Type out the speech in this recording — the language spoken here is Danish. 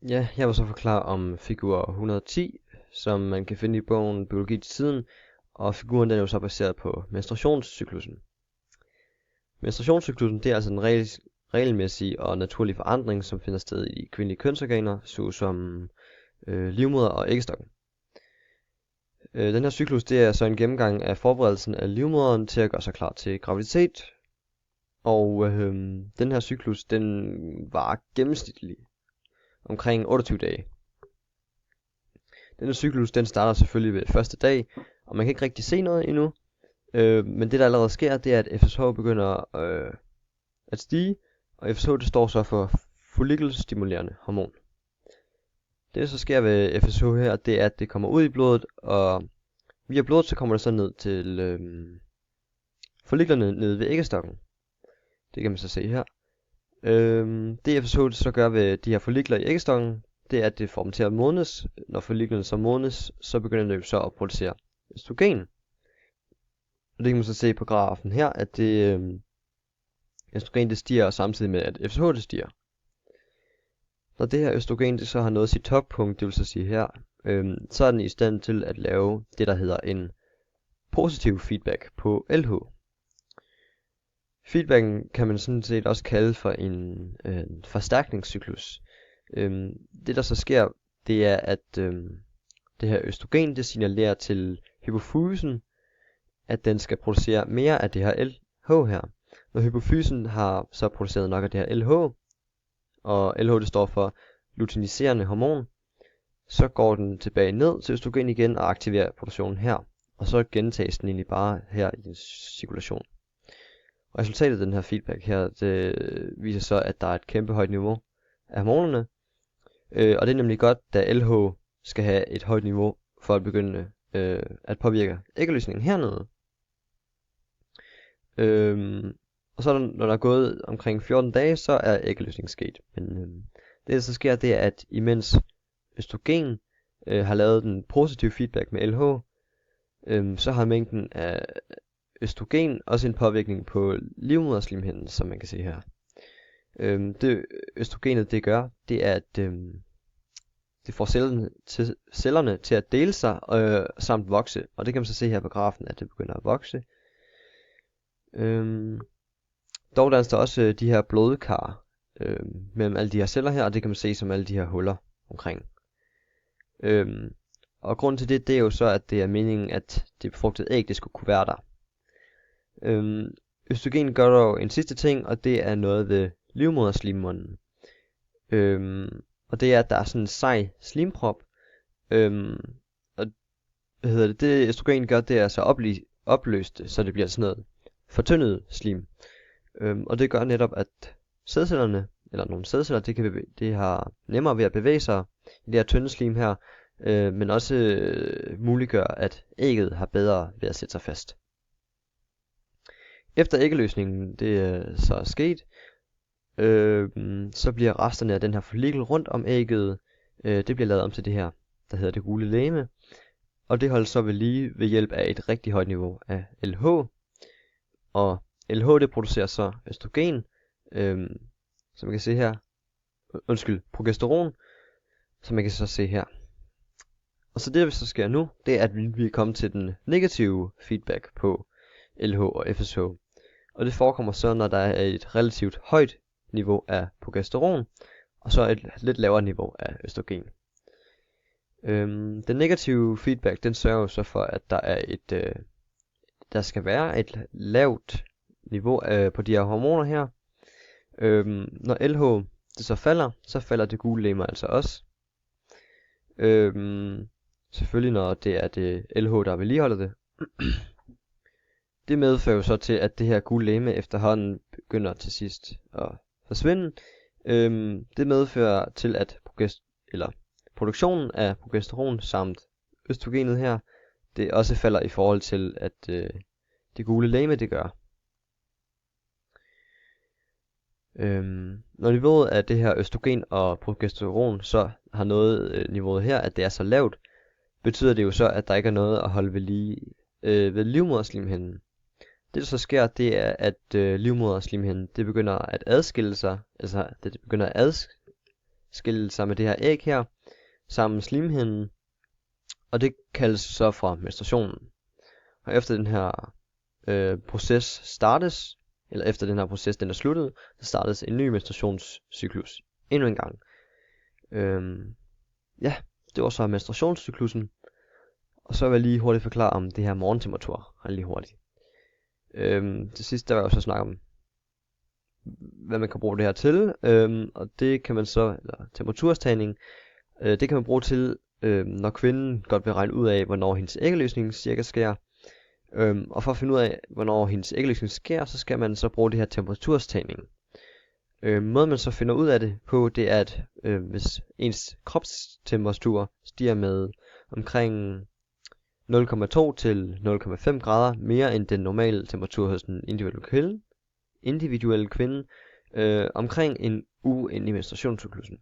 Ja, jeg vil så forklare om figur 110, som man kan finde i bogen Biologi til tiden, og figuren den er jo så baseret på menstruationscyklusen. Menstruationscyklusen det er altså en regelmæssig og naturlig forandring, som finder sted i kvindelige kønsorganer, såsom livmoder og æggestokken. Den her cyklus det er så en gennemgang af forberedelsen af livmoderen til at gøre sig klar til graviditet, og den her cyklus den varer gennemsnitligt omkring 28 dage. Denne cyklus den starter selvfølgelig ved første dag, og man kan ikke rigtig se noget endnu. Men det der allerede sker, det er at FSH begynder at stige, og FSH det står så for follikelstimulerende hormon. Det der så sker ved FSH her, det er at det kommer ud i blodet, og via blodet så kommer det så ned til folliklerne nede ved æggestokken. Det kan man så se her. Det FSH det så gør ved de her follikler i æggestokken, det er at det får dem til at modnes. Når folliklerne så modnes, så begynder det så at producere østrogen. Og det kan man så se på grafen her, at det østrogen det stiger samtidig med at FSH det stiger. Når det her østrogen det så har nået sit toppunkt, det vil så sige her, så er den i stand til at lave det der hedder en positiv feedback på LH. Feedbacken kan man sådan set også kalde for en forstærkningscyklus. Det der så sker, det er at det her østrogen det signalerer til hypofysen, at den skal producere mere af det her LH her. Når hypofysen har så produceret nok af det her LH, og LH det står for luteiniserende hormon, så går den tilbage ned til østrogen igen og aktiverer produktionen her. Og så gentages den egentlig bare her i en cirkulation. Resultatet af den her feedback her, det viser så, at der er et kæmpe højt niveau af hormonerne. Og det er nemlig godt, da LH skal have et højt niveau for at begynde at påvirke æggeløsningen hernede. Og så når der er gået omkring 14 dage, så er æggeløsningen sket. Men det der så sker, det er, at imens østrogen har lavet den positive feedback med LH, så har mængden af østrogen også en påvirkning på livmoderslimhinden, som man kan se her. Det østrogenet det gør, det er at det får cellerne til at dele sig samt vokse. Og det kan man så se her på grafen, at det begynder at vokse. Dog dannes der også de her blodkar mellem alle de her celler her, og det kan man se som alle de her huller omkring. Og grunden til det, det er jo så, at det er meningen, at det befrugtede æg, det skulle kunne være der. Østrogen gør dog en sidste ting, og det er noget ved livmoderslimmunden. Og det er, at der er sådan en sej slimprop. Og det østrogen gør, det er så opløst, så det bliver sådan noget fortyndet slim. Og det gør netop, at sædcellerne, eller nogle sædceller, det har nemmere ved at bevæge sig i det her tynde slim her, men også muliggør, at ægget har bedre ved at sætte sig fast. Efter æggeløsningen det så er sket, så bliver resterne af den her follikel rundt om ægget, det bliver lavet om til det her, der hedder det gule legeme. Og det holdes så ved lige ved hjælp af et rigtig højt niveau af LH. Og LH det producerer så østrogen, som man kan se her. Progesteron, som man kan så se her. Og så det der så sker nu, det er at vi er kommet til den negative feedback på LH og FSH. Og det forekommer så, når der er et relativt højt niveau af progesteron, og så et lidt lavere niveau af østrogen. Den negative feedback, den sørger så for, at der skal være et lavt niveau på de her hormoner her. Når LH det så falder det gule legeme altså også. Selvfølgelig når det er det LH, der vedligeholder det. Det medfører jo så til, at det her gule legeme efterhånden begynder til sidst at forsvinde. Det medfører til, at produktionen af progesteron samt østrogenet her, det også falder i forhold til, at det gule legeme det gør. Når niveauet af det her østrogen og progesteron så har nået niveauet her, at det er så lavt, betyder det jo så, at der ikke er noget at holde ved lige ved livmoderslimhinden. Det der så sker, det er, at livmoderslimhinden det begynder at adskille sig, altså det begynder at skille sig med det her æg her, sammen med slimhinden, og det kaldes så for menstruationen. Og efter den her proces startes, eller efter den her proces den er sluttet, så startes en ny menstruationscyklus endnu en gang. Ja, det var så menstruationscyklusen. Og så vil jeg lige hurtigt forklare om det her morgentemperatur, lige hurtigt. Til sidst der vil jeg også snakke om, hvad man kan bruge det her til, og det kan man så, eller temperaturstagning, det kan man bruge til, når kvinden godt vil regne ud af, hvornår hendes æggeløsning cirka sker. Og for at finde ud af, hvornår hendes æggeløsning sker, så skal man så bruge det her temperaturstagning. Måden man så finder ud af det på, det er, at hvis ens kropstemperatur stiger med omkring 0,2 til 0,5 grader mere end den normale temperatur hos den individuelle kvinde, omkring en uge ind i menstruationscyklusen.